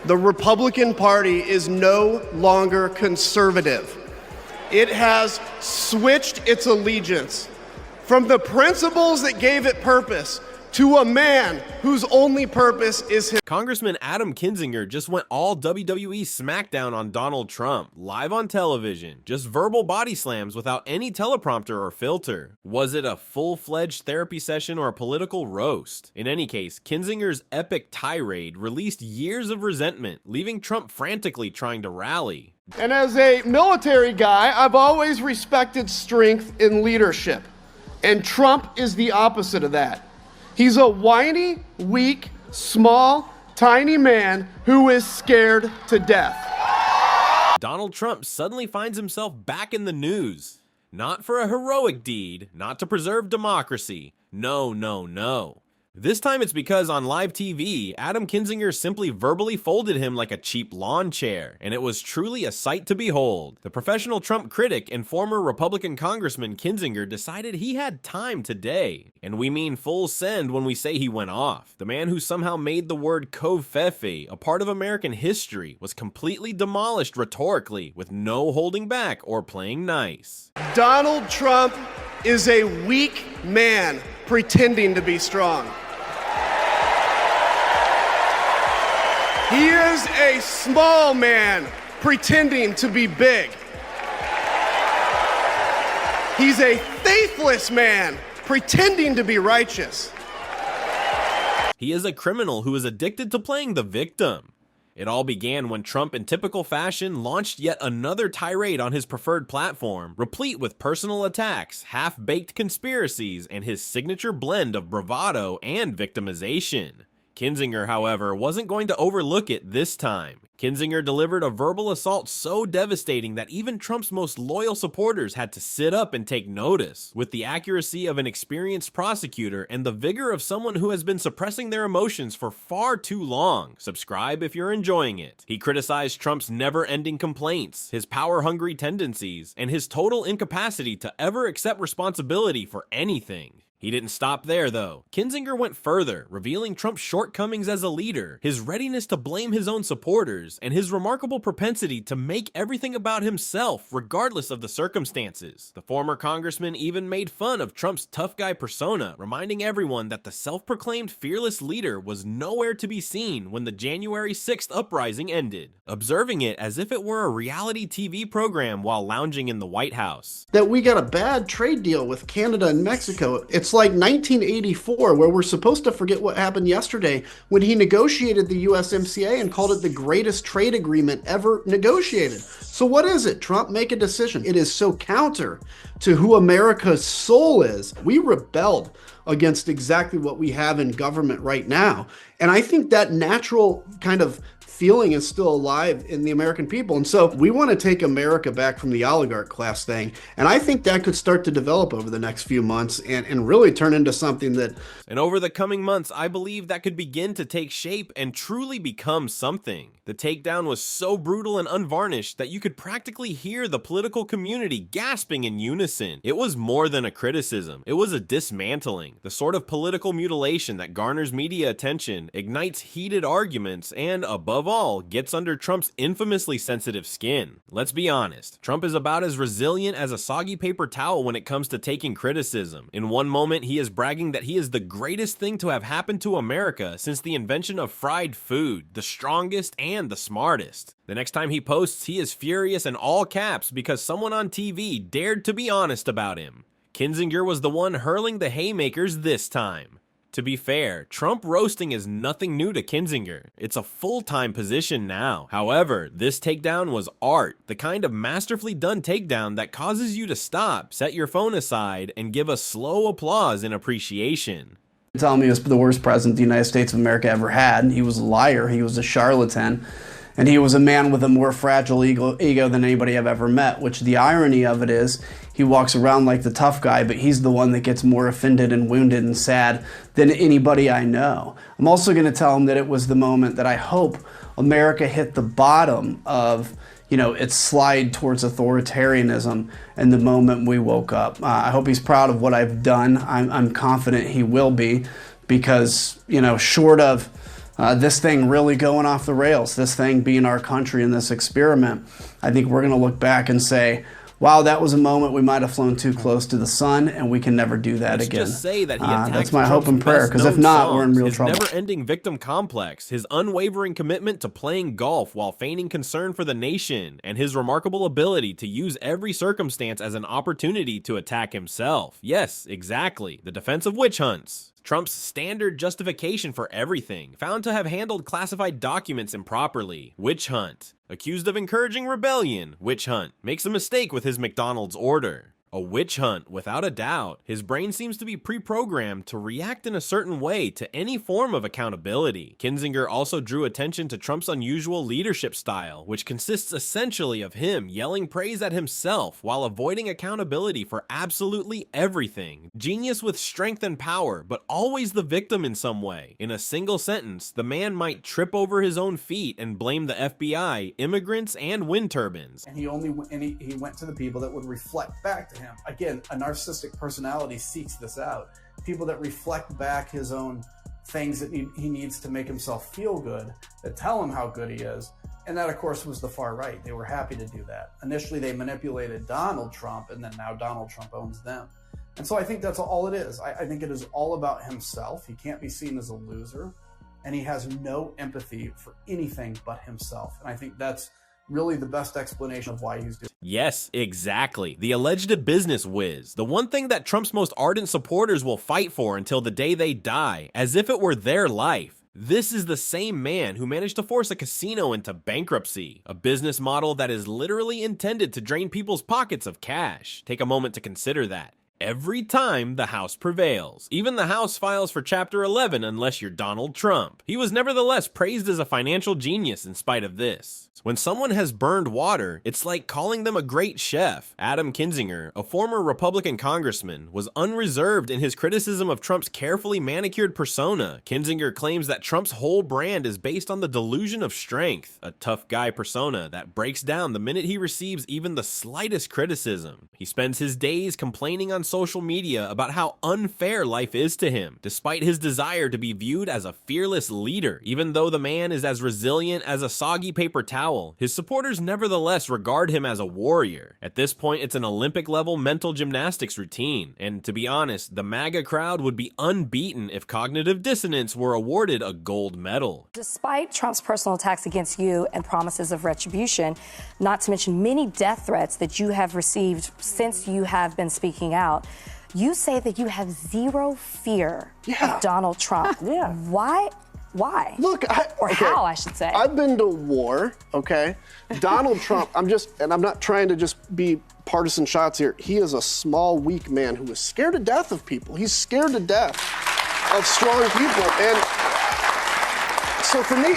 The Republican Party is no longer conservative. It has switched its allegiance from the principles that gave it purpose to a man whose only purpose is his. Congressman Adam Kinzinger just went all WWE smackdown on Donald Trump, live on television, just verbal body slams without any teleprompter or filter. Was it a full-fledged therapy session or a political roast? In any case, Kinzinger's epic tirade released years of resentment, leaving Trump frantically trying to rally. And as a military guy, I've always respected strength in leadership. And Trump is the opposite of that. He's a whiny, weak, small, tiny man who is scared to death. Donald Trump suddenly finds himself back in the news. Not for a heroic deed, not to preserve democracy. No, no, no. This time it's because on live TV, Adam Kinzinger simply verbally folded him like a cheap lawn chair, and it was truly a sight to behold. The professional Trump critic and former Republican Congressman Kinzinger decided he had time today, and we mean full send when we say he went off. The man who somehow made the word covfefe a part of American history was completely demolished rhetorically with no holding back or playing nice. Donald Trump is a weak man pretending to be strong. He is a small man pretending to be big. He's a faithless man pretending to be righteous. He is a criminal who is addicted to playing the victim. It all began when Trump, in typical fashion, launched yet another tirade on his preferred platform, replete with personal attacks, half-baked conspiracies, and his signature blend of bravado and victimization. Kinzinger, however, wasn't going to overlook it this time. Kinzinger delivered a verbal assault so devastating that even Trump's most loyal supporters had to sit up and take notice. With the accuracy of an experienced prosecutor and the vigor of someone who has been suppressing their emotions for far too long. Subscribe if you're enjoying it. He criticized Trump's never-ending complaints, his power-hungry tendencies, and his total incapacity to ever accept responsibility for anything. He didn't stop there, though. Kinzinger went further, revealing Trump's shortcomings as a leader, his readiness to blame his own supporters, and his remarkable propensity to make everything about himself, regardless of the circumstances. The former congressman even made fun of Trump's tough guy persona, reminding everyone that the self-proclaimed fearless leader was nowhere to be seen when the January 6th uprising ended, observing it as if it were a reality TV program while lounging in the White House. That we got a bad trade deal with Canada and Mexico. It's like 1984, where we're supposed to forget what happened yesterday when he negotiated the USMCA and called it the greatest trade agreement ever negotiated. So what is it? Trump, make a decision. It is so counter to who America's soul is. We rebelled against exactly what we have in government right now. And I think that natural kind of feeling is still alive in the American people. And so we want to take America back from the oligarch class thing. And I think that could start to develop over the next few months and really turn into something that... And over the coming months, I believe that could begin to take shape and truly become something. The takedown was so brutal and unvarnished that you could practically hear the political community gasping in unison. It was more than a criticism. It was a dismantling. The sort of political mutilation that garners media attention, ignites heated arguments, and above all, gets under Trump's infamously sensitive skin. Let's be honest, Trump is about as resilient as a soggy paper towel when it comes to taking criticism. In one moment, he is bragging that he is the greatest thing to have happened to America since the invention of fried food, the strongest and the smartest. The next time he posts, he is furious in all caps because someone on TV dared to be honest about him. Kinzinger was the one hurling the haymakers this time. To be fair, Trump roasting is nothing new to Kinzinger. It's a full-time position now. However, this takedown was art, the kind of masterfully done takedown that causes you to stop, set your phone aside, and give a slow applause in appreciation. Telling me he was the worst president the United States of America ever had. He was a liar, he was a charlatan, and he was a man with a more fragile ego than anybody I've ever met, which the irony of it is, he walks around like the tough guy, but he's the one that gets more offended and wounded and sad than anybody I know. I'm also going to tell him that it was the moment that I hope America hit the bottom of, its slide towards authoritarianism and the moment we woke up. I hope he's proud of what I've done. I'm confident he will be because, short of this thing really going off the rails, this thing being our country in this experiment, I think we're going to look back and say, wow, that was a moment we might have flown too close to the sun, and we can never do that again. Let's just say that he attacked that's my Trump's hope and prayer, because if best-known not, we're in songs, real his trouble. never-ending victim complex, his unwavering commitment to playing golf while feigning concern for the nation, and his remarkable ability to use every circumstance as an opportunity to attack himself. Yes, exactly. The defense of witch hunts. Trump's standard justification for everything, found to have handled classified documents improperly. Witch hunt. Accused of encouraging rebellion. Witch hunt. Makes a mistake with his McDonald's order. A witch hunt, without a doubt. His brain seems to be pre-programmed to react in a certain way to any form of accountability. Kinzinger also drew attention to Trump's unusual leadership style, which consists essentially of him yelling praise at himself while avoiding accountability for absolutely everything. Genius with strength and power, but always the victim in some way. In a single sentence, the man might trip over his own feet and blame the FBI, immigrants, and wind turbines. And he went to the people that would reflect back to him. Again, a narcissistic personality seeks this out. People that reflect back his own things that he needs to make himself feel good, that tell him how good he is. And that, of course, was the far right. They were happy to do that. Initially, they manipulated Donald Trump, and then now Donald Trump owns them. And so I think that's all it is. I think it is all about himself. He can't be seen as a loser, and he has no empathy for anything but himself. And I think that's really the best explanation of why he's doing it. Yes, exactly. The alleged business whiz. The one thing that Trump's most ardent supporters will fight for until the day they die, as if it were their life. This is the same man who managed to force a casino into bankruptcy, a business model that is literally intended to drain people's pockets of cash. Take a moment to consider that. Every time the House prevails. Even the House files for Chapter 11 unless you're Donald Trump. He was nevertheless praised as a financial genius in spite of this. When someone has burned water, it's like calling them a great chef. Adam Kinzinger, a former Republican congressman, was unreserved in his criticism of Trump's carefully manicured persona. Kinzinger claims that Trump's whole brand is based on the delusion of strength, a tough guy persona that breaks down the minute he receives even the slightest criticism. He spends his days complaining on social media about how unfair life is to him, despite his desire to be viewed as a fearless leader. Even though the man is as resilient as a soggy paper towel, his supporters nevertheless regard him as a warrior. At this point, it's an Olympic-level mental gymnastics routine, and to be honest, the MAGA crowd would be unbeaten if cognitive dissonance were awarded a gold medal. Despite Trump's personal attacks against you and promises of retribution, not to mention many death threats that you have received since you have been speaking out, you say that you have zero fear of Donald Trump. Yeah. Why? Look, how, I should say. I've been to war, okay? Donald Trump, I'm not trying to just be partisan shots here. He is a small, weak man who is scared to death of people. He's scared to death of strong people. And so for me,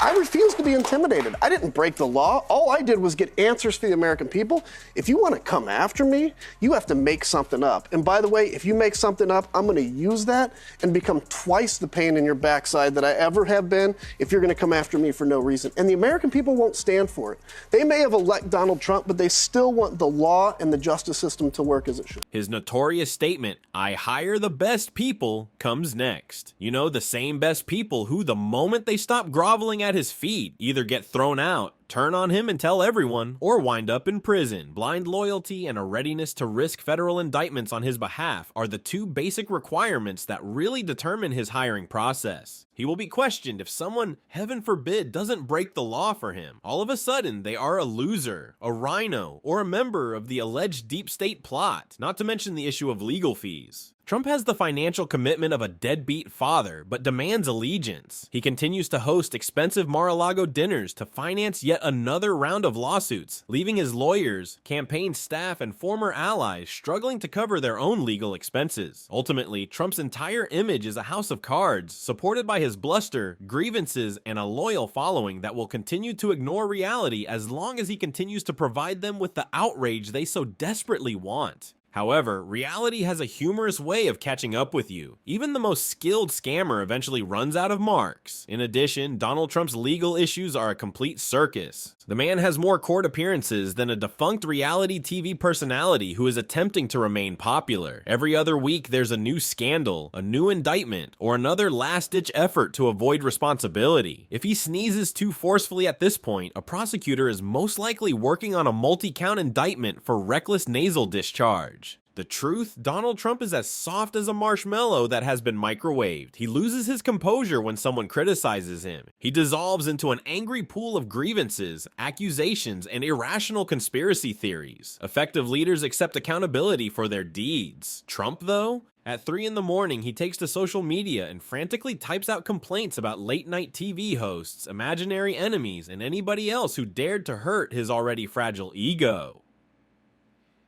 I refuse to be intimidated. I didn't break the law. All I did was get answers for the American people. If you want to come after me, you have to make something up. And by the way, if you make something up, I'm going to use that and become twice the pain in your backside that I ever have been if you're going to come after me for no reason. And the American people won't stand for it. They may have elected Donald Trump, but they still want the law and the justice system to work as it should. His notorious statement, "I hire the best people," comes next. You know, the same best people who, the moment they stop groveling at his feet, either get thrown out, turn on him and tell everyone, or wind up in prison. Blind loyalty and a readiness to risk federal indictments on his behalf are the two basic requirements that really determine his hiring process. He will be questioned if someone, heaven forbid, doesn't break the law for him. All of a sudden, they are a loser, a rhino, or a member of the alleged deep state plot, not to mention the issue of legal fees. Trump has the financial commitment of a deadbeat father, but demands allegiance. He continues to host expensive Mar-a-Lago dinners to finance yet another round of lawsuits, leaving his lawyers, campaign staff, and former allies struggling to cover their own legal expenses. Ultimately, Trump's entire image is a house of cards, supported by his bluster, grievances, and a loyal following that will continue to ignore reality as long as he continues to provide them with the outrage they so desperately want. However, reality has a humorous way of catching up with you. Even the most skilled scammer eventually runs out of marks. In addition, Donald Trump's legal issues are a complete circus. The man has more court appearances than a defunct reality TV personality who is attempting to remain popular. Every other week there's a new scandal, a new indictment, or another last-ditch effort to avoid responsibility. If he sneezes too forcefully at this point, a prosecutor is most likely working on a multi-count indictment for reckless nasal discharge. The truth? Donald Trump is as soft as a marshmallow that has been microwaved. He loses his composure when someone criticizes him. He dissolves into an angry pool of grievances, accusations, and irrational conspiracy theories. Effective leaders accept accountability for their deeds. Trump, though? At 3 in the morning, he takes to social media and frantically types out complaints about late-night TV hosts, imaginary enemies, and anybody else who dared to hurt his already fragile ego.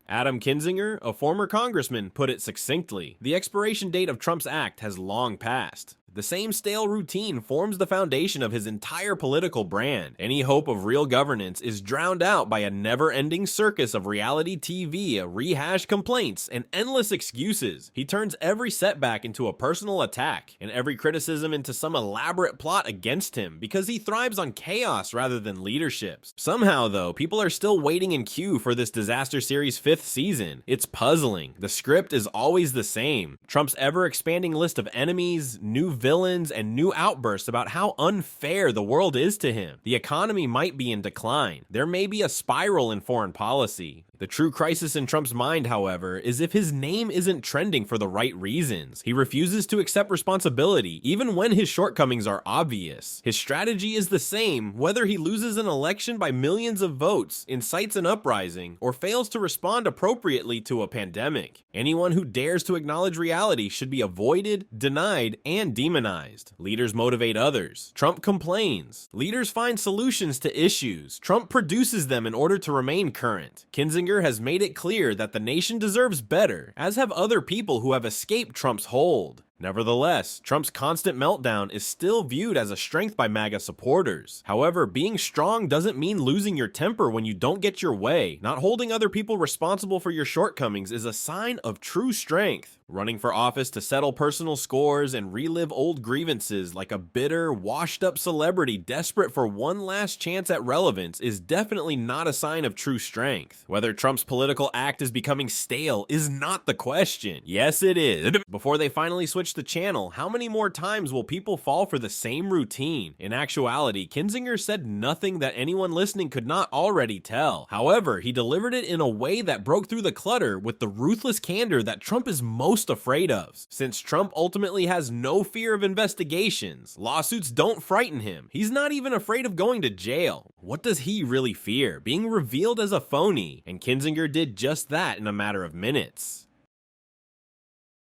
Adam Kinzinger, a former congressman, put it succinctly: the expiration date of Trump's act has long passed. The same stale routine forms the foundation of his entire political brand. Any hope of real governance is drowned out by a never-ending circus of reality TV, rehashed complaints, and endless excuses. He turns every setback into a personal attack, and every criticism into some elaborate plot against him, because he thrives on chaos rather than leadership. Somehow, though, people are still waiting in queue for this disaster series' 5th season. It's puzzling. The script is always the same. Trump's ever-expanding list of enemies, new villains, and new outbursts about how unfair the world is to him. The economy might be in decline. There may be a spiral in foreign policy. The true crisis in Trump's mind, however, is if his name isn't trending for the right reasons. He refuses to accept responsibility, even when his shortcomings are obvious. His strategy is the same, whether he loses an election by millions of votes, incites an uprising, or fails to respond appropriately to a pandemic. Anyone who dares to acknowledge reality should be avoided, denied, and demonized. Leaders motivate others. Trump complains. Leaders find solutions to issues. Trump produces them in order to remain current. Kinzinger has made it clear that the nation deserves better, as have other people who have escaped Trump's hold. Nevertheless, Trump's constant meltdown is still viewed as a strength by MAGA supporters. However, being strong doesn't mean losing your temper when you don't get your way. Not holding other people responsible for your shortcomings is a sign of true strength. Running for office to settle personal scores and relive old grievances like a bitter, washed-up celebrity desperate for one last chance at relevance is definitely not a sign of true strength. Whether Trump's political act is becoming stale is not the question. Yes, it is. Before they finally switch the channel, how many more times will people fall for the same routine? In actuality, Kinzinger said nothing that anyone listening could not already tell. However, he delivered it in a way that broke through the clutter with the ruthless candor that Trump is most afraid of. Since Trump ultimately has no fear of investigations, lawsuits don't frighten him. He's not even afraid of going to jail. What does he really fear? Being revealed as a phony, and Kinzinger did just that in a matter of minutes.